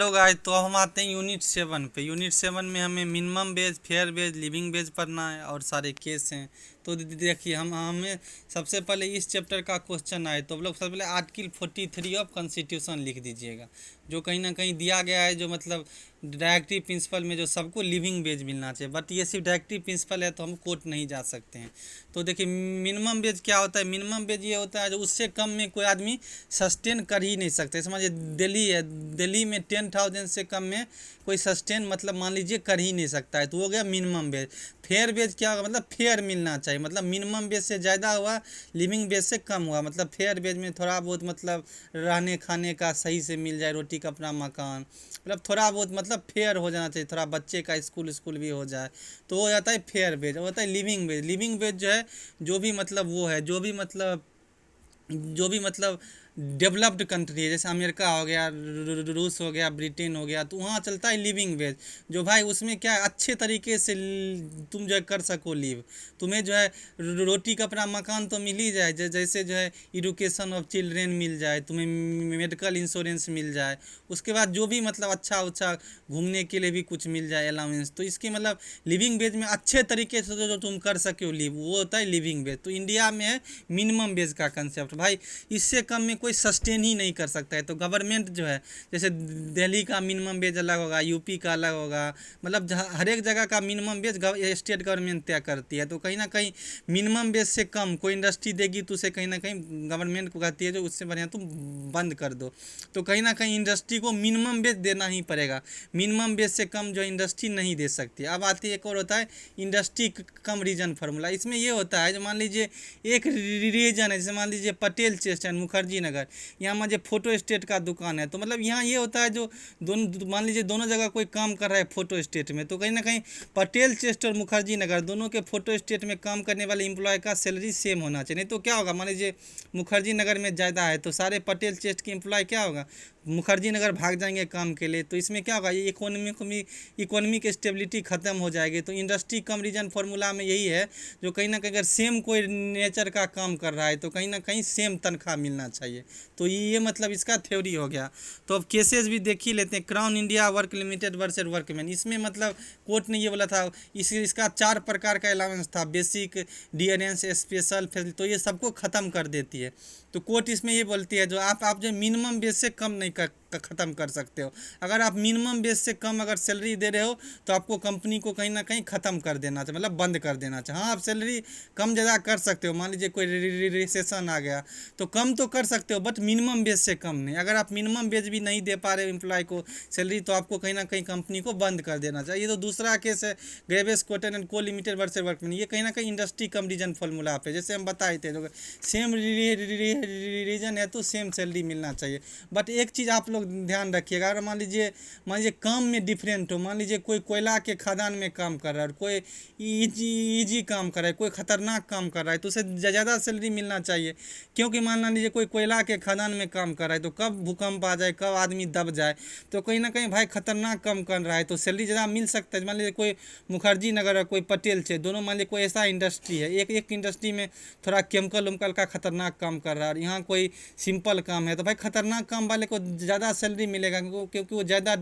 Hello guys, तो अब हम आते हैं यूनिट 7 पे। यूनिट 7 में हमें minimum wage, fair wage, living wage पढ़ना है और सारे केस हैं। तो देखिए, हम हमें सबसे पहले इस चैप्टर का क्वेश्चन आए तो हम लोग सबसे पहले आर्टिकल 43 ऑफ कॉन्स्टिट्यूशन लिख दीजिएगा, जो कहीं ना कहीं दिया गया है, जो मतलब डायरेक्टिव प्रिंसिपल में जो सबको लिविंग वेज मिलना चाहिए। बट ये सिर्फ डायरेक्टिव प्रिंसिपल है तो हम कोर्ट नहीं जा सकते हैं। तो देखिए, मिनिमम वेज क्या होता है। मिनिमम वेज ये होता है जो उससे कम में कोई आदमी सस्टेन कर ही नहीं सकते। समझिए, दिल्ली है, दिल्ली में 10,000 से कम में कोई सस्टेन मतलब मान लीजिए कर ही नहीं सकता है, तो हो गया मिनिमम वेज। फेयर वेज क्या होगा, मतलब फेयर मिलना चाहिए, मतलब मिनिमम वेज से ज़्यादा हुआ, लिविंग वेज से कम हुआ। मतलब फेयर वेज में थोड़ा बहुत मतलब रहने खाने का सही से मिल जाए, रोटी कपड़ा मकान, मतलब थोड़ा बहुत मतलब फेयर हो जाना चाहिए, थोड़ा बच्चे का स्कूल भी हो जाए, तो वो जाता है फेयर वेज। होता है लिविंग वेज। लिविंग वेज जो है, जो भी मतलब वो है, जो भी मतलब डेवलप्ड कंट्री है, जैसे अमेरिका हो गया, रूस हो गया, ब्रिटेन हो गया, तो वहाँ चलता है लिविंग वेज। जो भाई उसमें क्या है, अच्छे तरीके से तुम जो है कर सको लिव, तुम्हें जो है रोटी कपड़ा मकान तो मिल ही जाए, जैसे जो है एजुकेशन ऑफ चिल्ड्रेन मिल जाए, तुम्हें मेडिकल इंश्योरेंस मिल जाए, उसके बाद जो भी मतलब अच्छा अच्छा घूमने के लिए भी कुछ मिल जाए अलाउंस। तो इसके मतलब लिविंग वेज में अच्छे तरीके से जो तुम कर सके हो लिव, वो होता है लिविंग वेज। तो इंडिया में है मिनिमम वेज का कंसेप्ट भाई, इससे कम में कोई सस्टेन ही नहीं कर सकता है। तो गवर्नमेंट जो है, जैसे दिल्ली का मिनिमम वेज अलग होगा, यूपी का अलग होगा, मतलब हर एक जगह का मिनिमम वेज स्टेट गवर्नमेंट तय करती है। तो कहीं ना कहीं मिनिमम वेज से कम कोई इंडस्ट्री देगी तो उसे कहीं ना कहीं गवर्नमेंट को कहती है जो उससे बढ़िया तुम बंद कर दो। तो कहीं ना कहीं इंडस्ट्री को मिनिमम वेज देना ही पड़ेगा, मिनिमम वेज से कम जो इंडस्ट्री नहीं दे सकती। अब आती है एक और होता है इंडस्ट्री कम रीजन फार्मूला। इसमें ये होता है, जो मान लीजिए एक रीजन है, जैसे मान लीजिए पटेल चेस्ट एंड मुखर्जी नगर, यहाँ मुझे फोटो स्टेट का दुकान है, तो मतलब यहाँ ये होता है जो दोनों मान लीजिए दोनों जगह कोई काम कर रहा है फोटो स्टेट में, तो कहीं ना कहीं पटेल चेस्ट और मुखर्जी नगर दोनों के फोटो स्टेट में काम करने वाले एम्प्लॉय का सैलरी सेम होना चाहिए। नहीं तो क्या होगा, मान लीजिए मुखर्जी नगर में ज़्यादा है तो सारे पटेल चेस्ट के एम्प्लॉय क्या होगा, मुखर्जी नगर भाग जाएंगे काम के लिए। तो इसमें क्या होगा, ये इकोनॉमिक स्टेबिलिटी ख़त्म हो जाएगी। तो इंडस्ट्री कम रीजन फार्मूला में यही है, जो कहीं ना कहीं अगर सेम कोई नेचर का काम कर रहा है तो कहीं ना कहीं सेम तनख्वाह मिलना चाहिए। तो ये मतलब इसका थ्योरी हो गया। तो अब केसेस भी देख ही लेते हैं। Crown India work limited versus workman, इसमें मतलब कोर्ट ने ये बोला था, इसका 4 प्रकार का अलाउंस था, बेसिक, डियरेंस, स्पेशल, तो ये सबको ख़त्म कर देती है। तो कोर्ट इसमें ये बोलती है जो आप जो मिनिमम बेस से कम नहीं ख़त्म कर सकते हो। अगर आप मिनिमम बेस से कम अगर सैलरी दे रहे हो तो आपको कंपनी को कहीं ना कहीं ख़त्म कर देना चाहिए, मतलब बंद कर देना चाहिए। हाँ, आप सैलरी कम ज़्यादा कर सकते हो, मान लीजिए कोई रिसेशन आ गया तो कम तो कर सकते हो, बट मिनिमम बेस से कम नहीं। अगर आप मिनिमम बेस भी नहीं दे पा रहे हो एम्प्लॉय को सैलरी, तो आपको कहीं ना कहीं कंपनी को बंद कर देना चाहिए। ये तो दूसरा केस है, ग्रेवेस कॉटन एंड को लिमिटेड वर्सेस वर्कमैन। ये कहीं ना कहीं इंडस्ट्री कम रीजन फार्मूला पे, जैसे हम बताए थे, सेम रीजन है तो सेम सैलरी मिलना चाहिए। बट एक चीज़ आप लोग ध्यान रखिएगा, अगर मान लीजिए काम में डिफरेंट हो, मान लीजिए कोई कोयला के खदान में काम कर रहा है और कोई इजी काम कर रहा है, कोई ख़तरनाक काम कर रहा है, तो उसे ज़्यादा सैलरी मिलना चाहिए। क्योंकि मान लीजिए कोई कोयला के खदान में काम कर रहा है तो कब भूकंप आ जाए, कब आदमी दब जाए, तो कहीं ना कहीं भाई खतरनाक काम कर रहा है तो सैलरी ज़्यादा मिल सकता है। मान लीजिए कोई मुखर्जी नगर है, कोई पटेल से, दोनों मान लीजिए कोई ऐसा इंडस्ट्री है, एक इंडस्ट्री में थोड़ा केमिकल उमकल का खतरनाक काम कर रहा है और यहाँ कोई सिंपल काम है, तो भाई खतरनाक काम वाले को ज़्यादा सैलरी मिलेगा क्योंकि वो ज़्यादा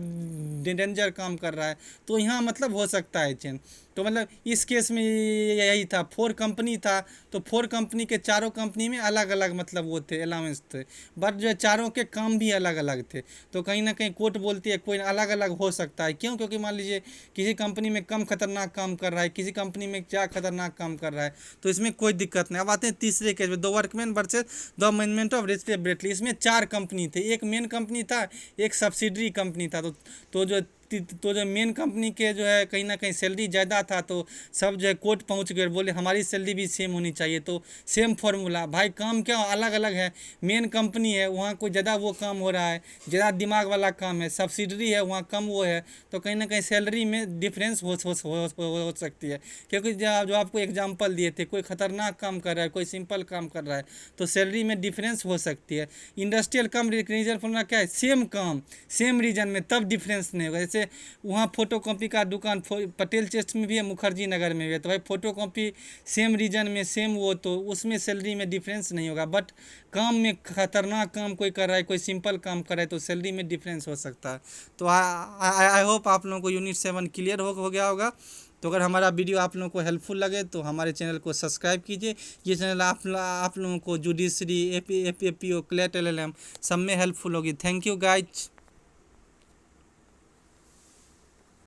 डेंजर काम कर रहा है। तो यहाँ मतलब हो सकता है चेंज। तो मतलब इस केस में यही था, 4 कंपनी था, तो 4 कंपनी के चारों कंपनी में अलग अलग मतलब वो थे अलाउंस थे, बट जो चारों के काम भी अलग अलग थे। तो कहीं ना कहीं कोर्ट बोलती है कोई अलग अलग हो सकता है। क्यों? क्योंकि मान लीजिए किसी कंपनी में कम खतरनाक काम कर रहा है, किसी कंपनी में क्या खतरनाक काम कर रहा है, तो इसमें कोई दिक्कत नहीं। अब आते हैं तीसरे केस में, the workman versus the amendment of respectably. इसमें 4 कंपनी थे, एक मेन कंपनी था, एक सब्सिडरी कंपनी था। तो जो मेन कंपनी के जो है कहीं ना कहीं सैलरी ज़्यादा था, तो सब जो है कोर्ट पहुंच गए, बोले हमारी सैलरी भी सेम होनी चाहिए। तो सेम फार्मूला, भाई काम क्या अलग अलग है, मेन कंपनी है वहाँ कोई ज़्यादा वो काम हो रहा है, ज़्यादा दिमाग वाला काम है, सब्सिडरी है वहाँ कम वो है, तो कहीं ना कहीं सैलरी में डिफरेंस हो सकती है। क्योंकि जो आपको एग्जांपल दिए थे, कोई ख़तरनाक काम कर रहा है, कोई सिंपल काम कर रहा है, तो सैलरी में डिफरेंस हो सकती है। इंडस्ट्रियल कम रीजन फार्मूला क्या है, सेम काम सेम रीजन में तब डिफरेंस नहीं होगा। जैसे जैसे वहाँ फ़ोटो कॉपी का दुकान पटेल चेस्ट में भी है, मुखर्जी नगर में भी है, तो भाई फ़ोटो कॉपी सेम रीजन में सेम वो, तो उसमें सैलरी में डिफरेंस नहीं होगा। बट काम में खतरनाक काम कोई कर रहा है, कोई सिंपल काम कर रहा है, तो सैलरी में डिफरेंस हो सकता है। तो आई होप आप लोगों को यूनिट 7 क्लियर हो गया होगा। तो अगर हमारा वीडियो आप लोगों को हेल्पफुल लगे तो हमारे चैनल को सब्सक्राइब कीजिए। ये चैनल आप लोगों को जुडिशरी, एपीओ, क्लेट, एलएलएम सब में हेल्पफुल होगी। Thank you guys.